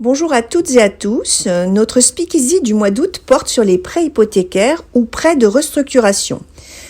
Bonjour à toutes et à tous. Notre Speakeasy du mois d'août porte sur les prêts hypothécaires ou prêts de restructuration.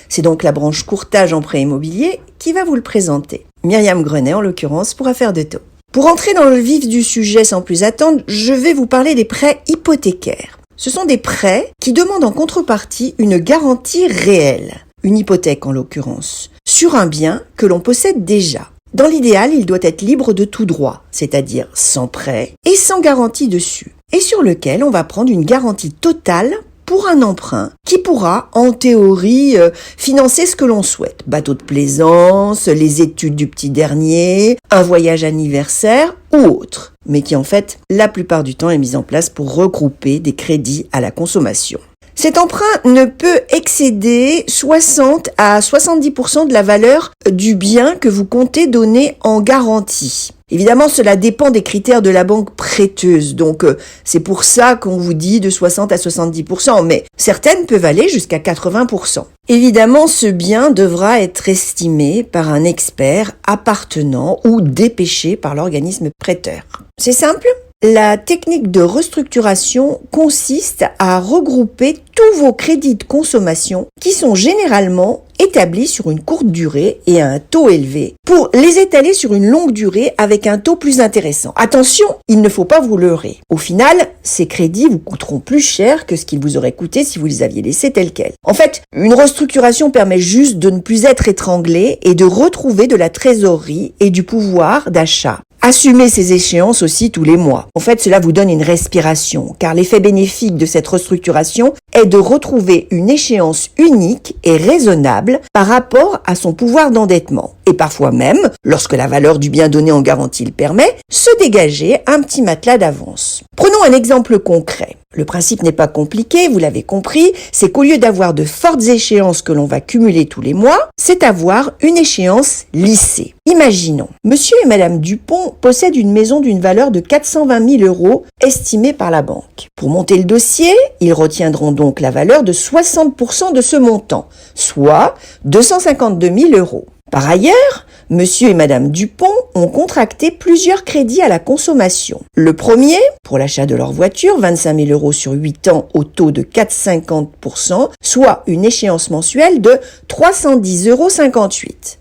C'est donc la branche courtage en prêt immobilier qui va vous le présenter. Myriam Grenet, en l'occurrence, pour Affaires de Taux. Pour entrer dans le vif du sujet sans plus attendre, je vais vous parler des prêts hypothécaires. Ce sont des prêts qui demandent en contrepartie une garantie réelle, une hypothèque en l'occurrence, sur un bien que l'on possède déjà. Dans l'idéal, il doit être libre de tout droit, c'est-à-dire sans prêt et sans garantie dessus, et sur lequel on va prendre une garantie totale pour un emprunt qui pourra, en théorie, financer ce que l'on souhaite. Bateau de plaisance, les études du petit dernier, un voyage anniversaire ou autre, mais qui en fait, la plupart du temps, est mis en place pour regrouper des crédits à la consommation. Cet emprunt ne peut excéder 60 à 70% de la valeur du bien que vous comptez donner en garantie. Évidemment, cela dépend des critères de la banque prêteuse, donc c'est pour ça qu'on vous dit de 60 à 70%, mais certaines peuvent aller jusqu'à 80%. Évidemment, ce bien devra être estimé par un expert appartenant ou dépêché par l'organisme prêteur. C'est simple ? La technique de restructuration consiste à regrouper tous vos crédits de consommation qui sont généralement établis sur une courte durée et à un taux élevé pour les étaler sur une longue durée avec un taux plus intéressant. Attention, il ne faut pas vous leurrer. Au final, ces crédits vous coûteront plus cher que ce qu'ils vous auraient coûté si vous les aviez laissés tels quels. En fait, une restructuration permet juste de ne plus être étranglé et de retrouver de la trésorerie et du pouvoir d'achat. Assumez ces échéances aussi tous les mois. En fait, cela vous donne une respiration, car l'effet bénéfique de cette restructuration est de retrouver une échéance unique et raisonnable par rapport à son pouvoir d'endettement. Et parfois même, lorsque la valeur du bien donné en garantie le permet, se dégager un petit matelas d'avance. Prenons un exemple concret. Le principe n'est pas compliqué, vous l'avez compris, c'est qu'au lieu d'avoir de fortes échéances que l'on va cumuler tous les mois, c'est avoir une échéance lissée. Imaginons, monsieur et madame Dupont possèdent une maison d'une valeur de 420 000 euros estimée par la banque. Pour monter le dossier, ils retiendront donc la valeur de 60% de ce montant, soit 252 000 euros. Par ailleurs, monsieur et madame Dupont ont contracté plusieurs crédits à la consommation. Le premier, pour l'achat de leur voiture, 25 000 euros sur 8 ans au taux de 4,50%, soit une échéance mensuelle de 310,58 euros.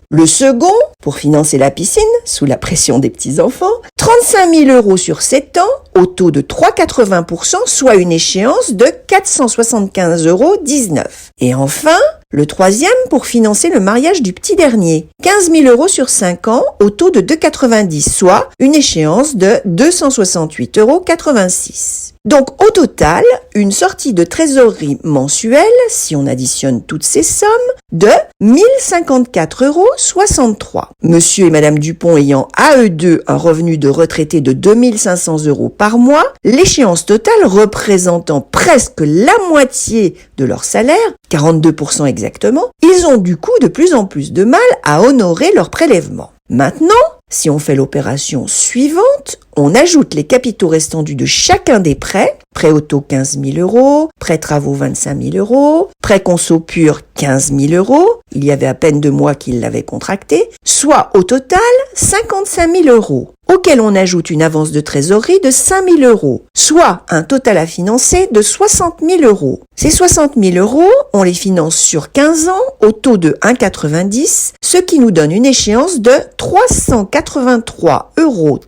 Le second, pour financer la piscine, sous la pression des petits-enfants, 35 000 euros sur 7 ans au taux de 3,80%, soit une échéance de 475,19 euros. Et enfin, le troisième pour financer le mariage du petit dernier, 15 000 euros sur 5 ans au taux de 2,90, soit une échéance de 268,86 euros. Donc au total, une sortie de trésorerie mensuelle, si on additionne toutes ces sommes, de 1054,63 euros. Monsieur et madame Dupont ayant à eux deux un revenu de retraité de 2500 euros par mois, l'échéance totale représentant presque la moitié de leur salaire, 42% exactement, ils ont du coup de plus en plus de mal à honorer leur prélèvement. Maintenant, si on fait l'opération suivante, on ajoute les capitaux restants dus de chacun des prêts, prêt auto 15 000 euros, prêt travaux 25 000 euros, prêt conso pur 15 000 euros, il y avait à peine 2 mois qu'ils l'avaient contracté, soit au total 55 000 euros, auquel on ajoute une avance de trésorerie de 5 000 euros, soit un total à financer de 60 000 euros. Ces 60 000 euros, on les finance sur 15 ans au taux de 1,90, ce qui nous donne une échéance de 383,34 euros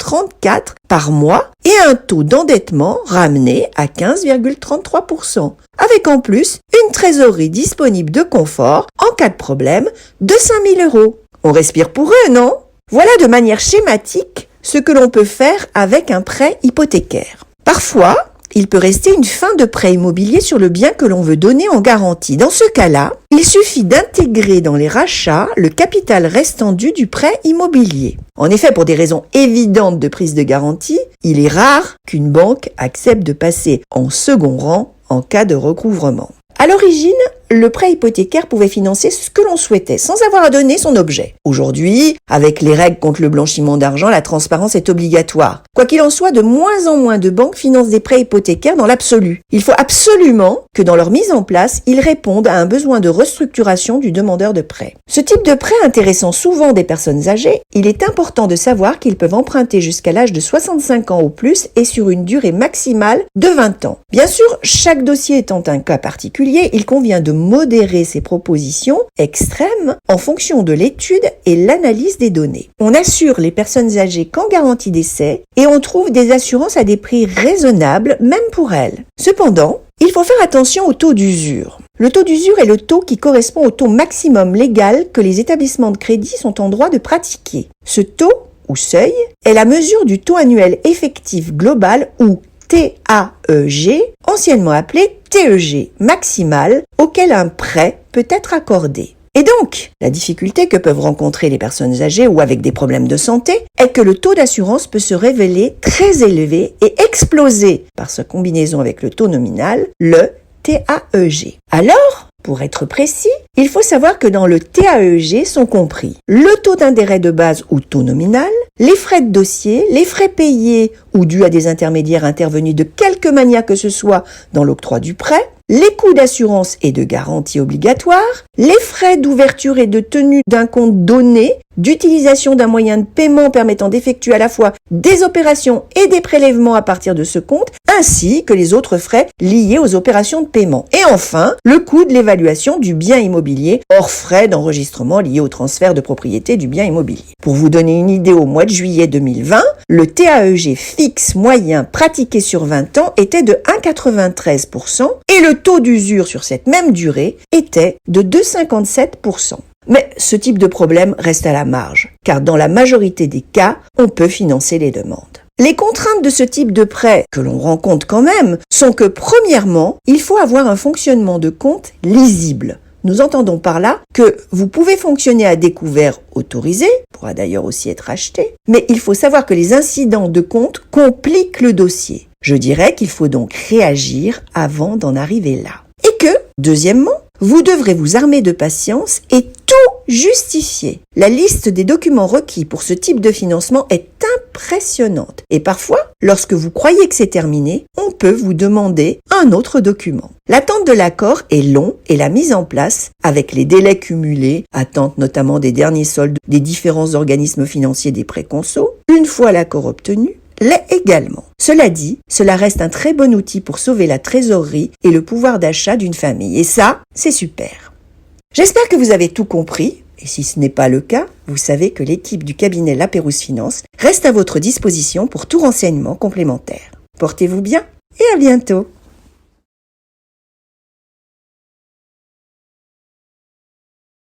par mois et un taux d'endettement ramené à 15,33%, avec en plus une trésorerie disponible de confort en cas de problème de 5 000 euros. On respire pour eux, non ? Voilà de manière schématique ce que l'on peut faire avec un prêt hypothécaire. Parfois, il peut rester une fin de prêt immobilier sur le bien que l'on veut donner en garantie. Dans ce cas-là, il suffit d'intégrer dans les rachats le capital restant dû du prêt immobilier. En effet, pour des raisons évidentes de prise de garantie, il est rare qu'une banque accepte de passer en second rang en cas de recouvrement. À l'origine, le prêt hypothécaire pouvait financer ce que l'on souhaitait sans avoir à donner son objet. Aujourd'hui, avec les règles contre le blanchiment d'argent, la transparence est obligatoire. Quoi qu'il en soit, de moins en moins de banques financent des prêts hypothécaires dans l'absolu. Il faut absolument que dans leur mise en place, ils répondent à un besoin de restructuration du demandeur de prêt. Ce type de prêt intéressant souvent des personnes âgées, il est important de savoir qu'ils peuvent emprunter jusqu'à l'âge de 65 ans ou plus et sur une durée maximale de 20 ans. Bien sûr, chaque dossier étant un cas particulier, il convient de modérer ces propositions extrêmes en fonction de l'étude et l'analyse des données. On assure les personnes âgées qu'en garantie d'essai et on trouve des assurances à des prix raisonnables, même pour elles. Cependant, il faut faire attention au taux d'usure. Le taux d'usure est le taux qui correspond au taux maximum légal que les établissements de crédit sont en droit de pratiquer. Ce taux, ou seuil, est la mesure du taux annuel effectif global ou TAEG, anciennement appelé TEG maximal, auquel un prêt peut être accordé. Et donc, la difficulté que peuvent rencontrer les personnes âgées ou avec des problèmes de santé est que le taux d'assurance peut se révéler très élevé et exploser par sa combinaison avec le taux nominal, le TAEG. Alors, pour être précis, il faut savoir que dans le TAEG sont compris le taux d'intérêt de base ou taux nominal, les frais de dossier, les frais payés ou dus à des intermédiaires intervenus de quelque manière que ce soit dans l'octroi du prêt, les coûts d'assurance et de garantie obligatoires, les frais d'ouverture et de tenue d'un compte donné, d'utilisation d'un moyen de paiement permettant d'effectuer à la fois des opérations et des prélèvements à partir de ce compte, ainsi que les autres frais liés aux opérations de paiement. Et enfin, le coût de l'évaluation du bien immobilier, hors frais d'enregistrement liés au transfert de propriété du bien immobilier. Pour vous donner une idée, au mois de juillet 2020, le TAEG fixe moyen pratiqué sur 20 ans était de 1,93% et le taux d'usure sur cette même durée était de 2,57%. Mais ce type de problème reste à la marge, car dans la majorité des cas, on peut financer les demandes. Les contraintes de ce type de prêt, que l'on rencontre quand même, sont que premièrement, il faut avoir un fonctionnement de compte lisible. Nous entendons par là que vous pouvez fonctionner à découvert autorisé, pourra d'ailleurs aussi être acheté, mais il faut savoir que les incidents de compte compliquent le dossier. Je dirais qu'il faut donc réagir avant d'en arriver là. Et que, deuxièmement, vous devrez vous armer de patience et tout justifier. La liste des documents requis pour ce type de financement est impressionnante. Et parfois, lorsque vous croyez que c'est terminé, on peut vous demander un autre document. L'attente de l'accord est long et la mise en place, avec les délais cumulés, attente notamment des derniers soldes des différents organismes financiers des prêts conso, une fois l'accord obtenu, l'est également. Cela dit, cela reste un très bon outil pour sauver la trésorerie et le pouvoir d'achat d'une famille. Et ça, c'est super. J'espère que vous avez tout compris. Et si ce n'est pas le cas, vous savez que l'équipe du cabinet La Pérouse Finance reste à votre disposition pour tout renseignement complémentaire. Portez-vous bien et à bientôt.